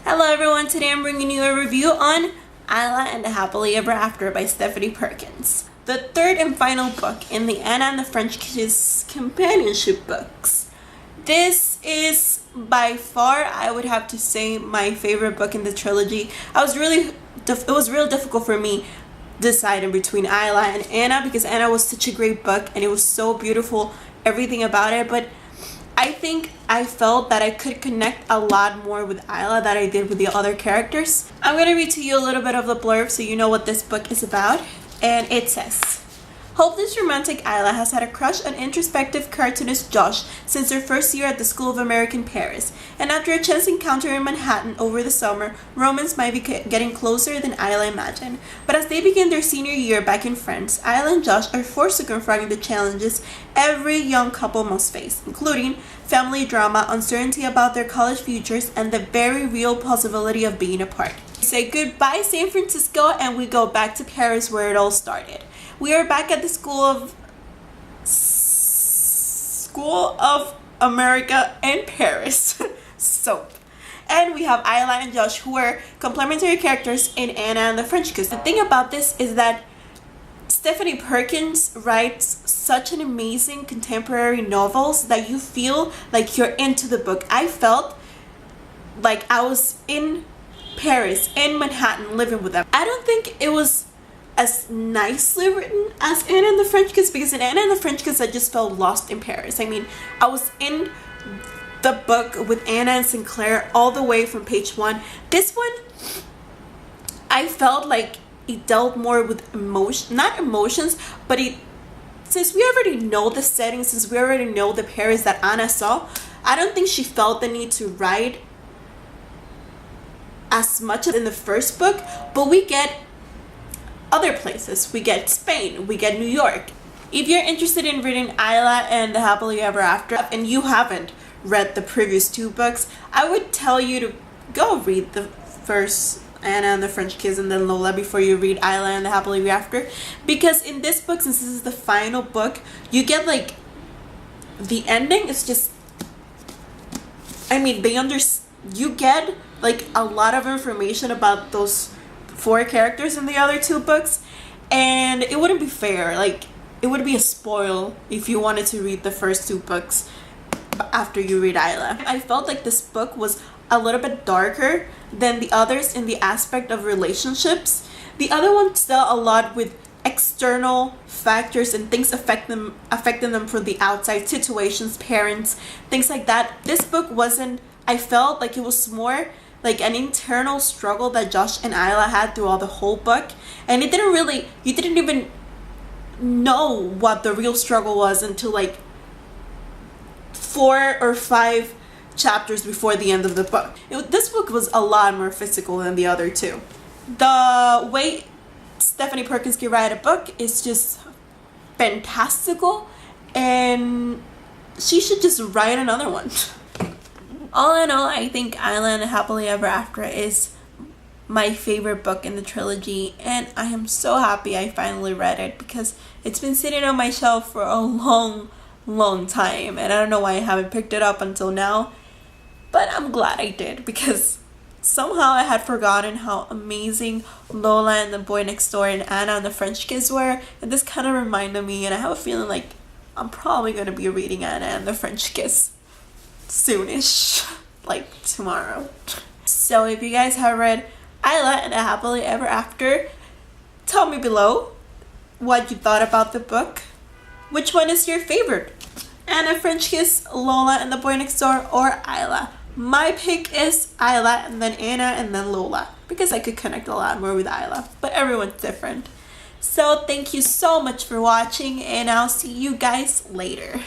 Hello everyone, today I'm bringing you a review on Isla and the Happily Ever After by Stephanie Perkins. The third and final book in the Anna and the French Kiss companionship books. This is by far, I would have to say, my favorite book in the trilogy. It was real difficult for me deciding between Isla and Anna because Anna was such a great book and it was so beautiful, everything about it, but I think I felt that I could connect a lot more with Isla than I did with the other characters. I'm going to read to you a little bit of the blurb so you know what this book is about. And it says, hopeless romantic Isla has had a crush on introspective cartoonist Josh since their first year at the School of American Paris. And after a chance encounter in Manhattan over the summer, romance might be getting closer than Isla imagined. But as they begin their senior year back in France, Isla and Josh are forced to confront the challenges every young couple must face, including family drama, uncertainty about their college futures, and the very real possibility of being apart. We say goodbye San Francisco and we go back to Paris where it all started. We are back at the School of America in Paris. And we have Isla and Josh, who are complementary characters in Anna and the French Kiss. The thing about this is that Stephanie Perkins writes such an amazing contemporary novels that you feel like you're into the book. I felt like I was in Paris, in Manhattan, living with them. I don't think it was as nicely written as Anna and the French Kiss, because in Anna and the French Kiss I just felt lost in Paris. I mean, I was in the book with Anna and Sinclair all the way from page 1. This one, I felt like it dealt more with not emotions, but since we already know the setting, since we already know the Paris that Anna saw, I don't think she felt the need to write as much as in the first book, but we get other places. We get Spain, we get New York. If you're interested in reading Isla and the Happily Ever After and you haven't read the previous 2 books, I would tell you to go read the first Anna and the French Kiss and then Lola before you read Isla and the Happily Ever After, because in this book, since this is the final book, you get like the ending is just, I mean, you get like a lot of information about those 4 characters in the other 2 books, and it wouldn't be fair, like it would be a spoil if you wanted to read the first 2 books after you read Isla. I felt like this book was a little bit darker than the others in the aspect of relationships. The other ones dealt a lot with external factors and things affecting them from the outside, situations, parents, things like that. This book wasn't. I felt like it was more like an internal struggle that Josh and Isla had throughout the whole book, and you didn't even know what the real struggle was until like 4 or 5 chapters before the end of the book. This book was a lot more physical than the other 2. The way Stephanie Perkins can write a book is just fantastical, and she should just write another one. All in all, I think Isla and the Happily Ever After is my favorite book in the trilogy, and I am so happy I finally read it because it's been sitting on my shelf for a long time, and I don't know why I haven't picked it up until now, but I'm glad I did because somehow I had forgotten how amazing Lola and the Boy Next Door and Anna and the French Kiss were, and this kind of reminded me, and I have a feeling like I'm probably going to be reading Anna and the French Kiss soonish, like tomorrow. So if you guys have read Isla and the Happily Ever After, tell me below what you thought about the book. Which one is your favorite? Anna, French Kiss, Lola and the Boy Next Door, or Isla? My pick is Isla and then Anna and then Lola because I could connect a lot more with Isla, but everyone's different. So thank you so much for watching, and I'll see you guys later.